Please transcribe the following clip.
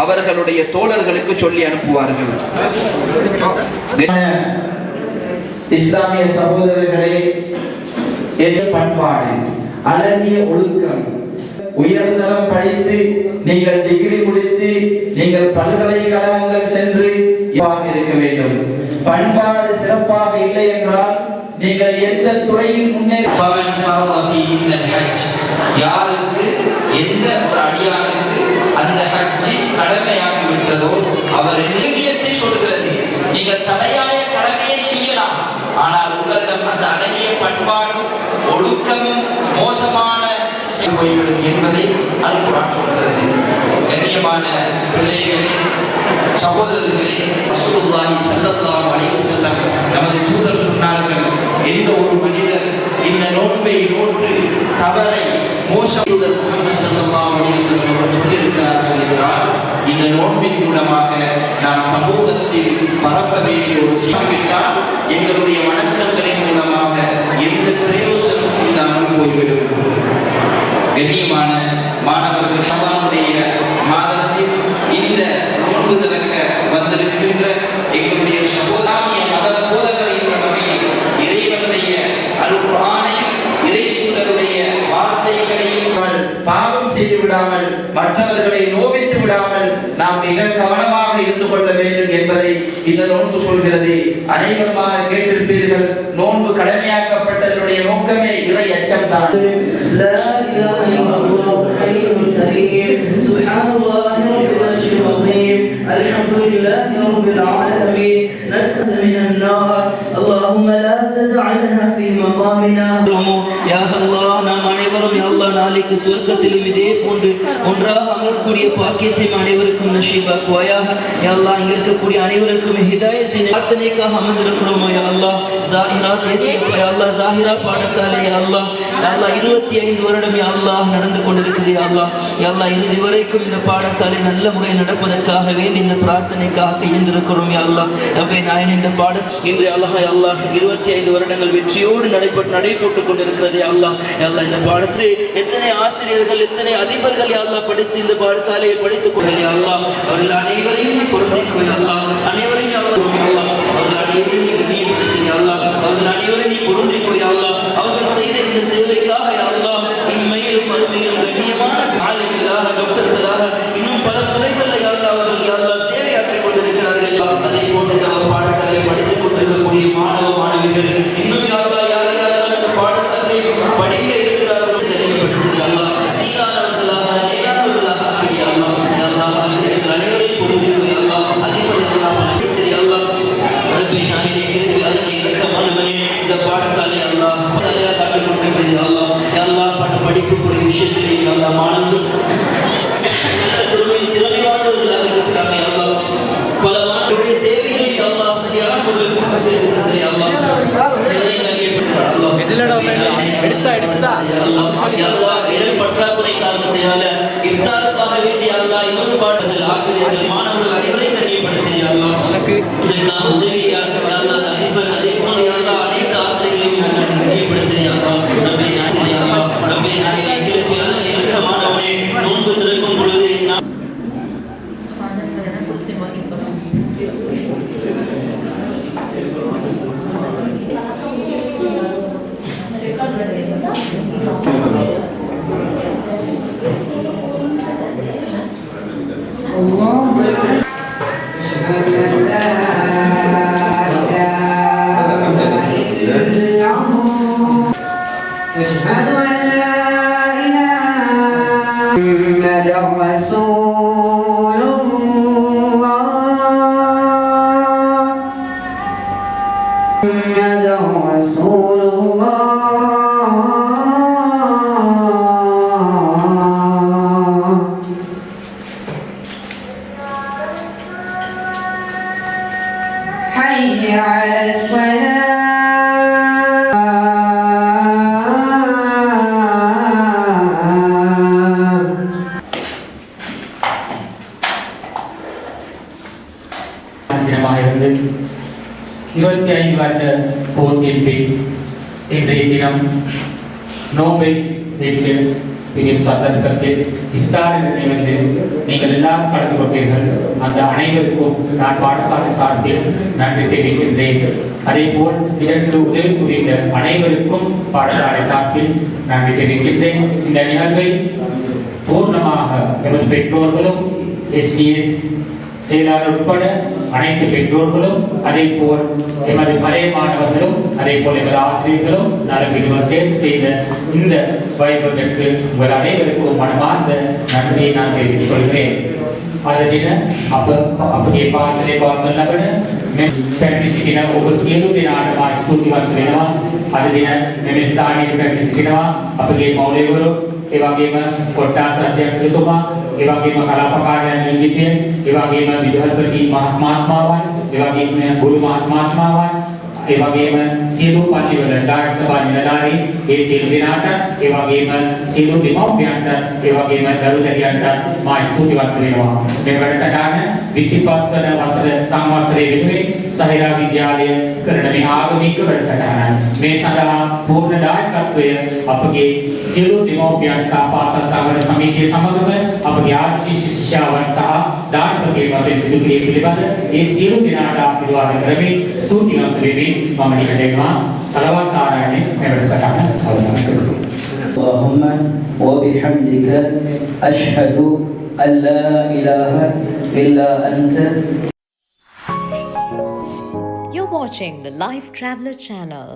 அவர்களுடைய தோழர்களுக்கு சொல்லி அனுப்புவார்கள். இஸ்லாமிய சகோதரர்களே, பண்பாடு, அழகிய ஒழுக்கம், உயர்தரம் படித்து நீங்கள் டிகிரி முடித்து நீங்கள் பல்கலைக்கழகங்கள் சென்று இருக்க வேண்டும். பண்பாடு சிறப்பாக இல்லை என்றால் நீங்கள் எந்த துறையில் யாருக்கு எந்த ஒரு அடியாருக்கு அந்த ஹஜ்ஜி கடமையாகி விட்டதோ அவர் நியமியத்தை சொல்கிறது. நீங்கள் தலையாய கடமையை செய்யலாம், ஆனால் உங்களிடம் அந்த அழகிய பண்பாடும் ஒழுக்கமும் மோசமான போய்விடும் என்பதை அல்குர்ஆன் சொல்கிறது. கண்ணியமான பிள்ளைகளே, சகோதரர்களே, ரசூலுல்லாஹி ஸல்லல்லாஹு அலைஹி வஸல்லம் நமது தூதர் சொன்னார்கள், எந்த ஒரு மனிதர் இந்த நோன்பை நோற்று தவறை மோசம் முஹம்மது ஸல்லல்லாஹு அலைஹி வஸல்லம் சொல்லியிருக்கிறார்கள் என்றால் இந்த நோன்பின் மூலமாக நாம் சமூகத்தில் பரப்ப வேண்டிய ஒரு செய்திவிட்டால் எங்களுடைய வணக்கங்களின் மூலமாக எந்த பிரயோசனமும் இல்லாமல் போய்விடும். கண்ணியமான மாணவர்கள், ரமலானுடைய மாதத்தில் இந்த நோன்பு திறக்க வந்திருக்கின்ற எங்களுடைய சகோதரிய மத போதகர் என்ற வகையில் இறைவனுடைய அல்குர்ஆனையும் இறை தூதருடைய வார்த்தைகளையும் பாவம் செய்து விடாமல் மற்றவர்களை நோவித்து விடாமல் நாம் மிக கவனமாக இருந்து கொள்ள வேண்டும் என்பதை இந்த நோன்பு சொல்கிறது. அனைவருமாக கேட்டிருப்பீர்கள், நோன்பு கடமையாக்கப்பட்டதனுடைய நோக்கமே இறை அச்சம் தான். الحمد لله رب العالمين نسأل من النار اللهم لا تدع لنا في مقامنا يا الله நாம் அனைவரும் யா அல்லாஹ் நாளைக்கு சொர்க்கத்திலும் இதே போன்று ஒன்றாக அமரக்கூடிய பாக்கியத்தை அனைவருக்கும் நசீபாக்குவாயாக. யா அல்லாஹ் இங்க இருக்கக்கூடிய அனைவருக்கும் ஹிதாயத்தை பிரார்த்தனைக்காக அமர்ந்திருக்கிறோம். யா அல்லாஹ் ஜாஹிரா தேசிய யா அல்லாஹ் ஜாஹிரா பாடசாலை யா அல்லாஹ் 25 வருடம் யா அல்லாஹ் நடந்து கொண்டிருக்குது. யா அல்லாஹ் இறுதி வரைக்கும் இந்த பாடசாலை நல்ல முறையில் நடப்பதற்காக வேண்டி இந்த பிரார்த்தனைக்காக கையெழுந்திருக்கிறோம். யா அல்லாஹ் ரப்பே நாயன் இந்த இன்று அல்லாஹ் யா அல்லாஹ் 25 வருடங்கள் வெற்றியோடு நடைபெற்றுக் கொண்டிருக்கிறது. யா அல்லாஹ் இந்த பாடசாலை எத்தனை ஆசிரியர்கள் எத்தனை அதிபர்கள் யா அல்லாஹ் படித்து இந்த பாடசாலையை படித்துக் கொள்ள யா அல்லாஹ் அவர்கள் அனைவரையும் பொறுமைக்கு யா அல்லாஹ் அனைவரையும் யா அல்லாஹ் அவர்கள் அனைவரையும் நீ கண்ணியப்படுத்து யா அல்லாஹ் அவர்கள் அனைவரையும் நீ பொறுமைக்கு யா அல்லாஹ் அவர்கள் செய்த இந்த சேவைக்காக யா அல்லாஹ் இம்மையிலும் மறுமையிலும் கண்ணியமான ஆளுங்களாக டாக்டர்களாக இன்னும் பல துறைகளில் யா அல்லாஹ் அவர்கள் யா அல்லாஹ் சேவையாற்றிக் கொண்டிருக்கிறார்கள். அதை போன்று இந்த பாடசாலையை படித்துக் கொண்டிருக்கக்கூடிய மாணவ மாணவிகள் இன்னும் யா அல்லாஹ் யார் யாரெல்லாம் இந்த பாடசாலையை படிக்க இருக்கிறார்கள் தெரியப்படுத்துது யா அல்லாஹ் சீரானவர்களாக நேரானவர்களாக யா அல்லாஹ் ஆசிரியர்கள் அனைவரையும் பொறுத்திரு யா அல்லாஹ் அதிபர் யா அல்லாஹ் யா அல்லாஹ் ரப்பே நாயனே கிருபை அருளே இரக்கமானவனே இந்த பாடசாலை அல்லாஹ் சரியாக காட்டிக் கொண்டிருக்கிறது யா அல்லாஹ் படிக்கக்கூடிய விஷயத்திலே யா அல்லாஹ் மாணவர்கள் திறமையானவர்களாக இருக்கிறாங்க யா அல்லாஹ் பல மாணவர்களுடைய தேவைகளை யா அல்லாஹ் சரியாக கொடுத்திருக்கிறது யா அல்லாஹ் இடம் பற்றாக்குறை காரணத்தினால இஃப்தாருக்காக வேண்டிய அல்லாஹ் இன்னொரு பாடத்தில் ஆசிரியர்கள் மாணவர்கள் அனைவரையும் கண்ணியப்படுத்தி யா அல்லாஹ் இதற்காக உதவியா யா அல்லாஹ் அதிபர் அதே போல யா அல்லாஹ் அனைத்து ஆசிரியர்களையும் கண்ணியப்படுத்தி யா அல்லாஹ் ரப்பே நாயனே யா அல்லாஹ் ரப்பே நாயனே கிருபை அருளே இரக்கமானவனே நோன்பு திறக்கும் பொழுது இருந்து 25 வருட போட்டியின் பின் இன்றைய தினம் நோன்பை வைத்து பிரியும் சந்தர்ப்பத்தில் இஃப்தார் நினைவத்தில் நீங்கள் எல்லாரும் கலந்து கொண்டீர்கள். அந்த அனைவருக்கும் நான் பாடசாலை சார்பில் நன்றி தெரிவிக்கின்றேன். அதேபோல் இதற்கு உதவி புரிந்த அனைவருக்கும் பாடசாலை சார்பில் நன்றி தெரிவிக்கின்றேன். இந்த நிகழ்வை பூர்ணமாக எமது பெற்றோர்களும் எஸ்டிஎஸ் செயலாளர் உட்பட அனைத்து பெற்றோர்களும் அதே போல் எமது பழைய மாணவர்களும் அதே போல் எமது ஆசிரியர்களும் நலவிடுவர் சேர்ந்து செய்த இந்த வைபவத்திற்கு உங்கள் அனைவருக்கும் மனமார்ந்த நன்றியை நான் தெரிவித்துக் கொள்கிறேன். අද දින අපගේ පාසලේ පවත්වන ලබන මෙම පැමිණි සිටින ඔබ සියලු දෙනාටම ස්තුතිවන්ත වෙනවා. අද දින මෙම ස්ථානයේ පැමිණි සිටිනවා අපගේ මෞලවිවරු, ඒ වගේම කොට්ටාස අධ්‍යක්ෂකතුමා, ඒ වගේම කලාපකාරයන් නියුක්තිය, ඒ වගේම විදුහල්පති මහත්මාවන්, ඒ වගේම ගුරු මහත්මාවන්, ඒ වගේම සියලු පන්තිවල දායක සභා නිලධාරීන්, ඒ සියලු දෙනාට, ඒ වගේම සියලු දෙමව්පියන්ට, ඒ වගේම දරුදරියන්ට මා ස්තුතිවන්ත වෙනවා. මේ වැඩසටහන 25 වන වසර සංවත්සරයේ වෙනුවෙන් සහිරා විද්‍යාලය කරන මේ ආගමික වැඩසටහන. මේ සඳහා පූර්ණ දායකත්වය අපගේ සියලු දෙමව්පියන් සහ පාසල් සාගර සමිතිය සමගම අපගේ ආර්ය ශිෂ්‍යයන් සහ දායකකේ වශයෙන් සිදු කිරීම පිළිබඳ ඒ සියලු දෙනාට ආශිර්වාද කරමින් ස්තුතිවන්ත වෙමි. මම නිකඩේවා සලවත් ආරාණේ මෙවරසටහන අවසන් කරමු. اللهم وبحمدك أشهد أن لا إله إلا أنت. You're watching the Life Traveler channel.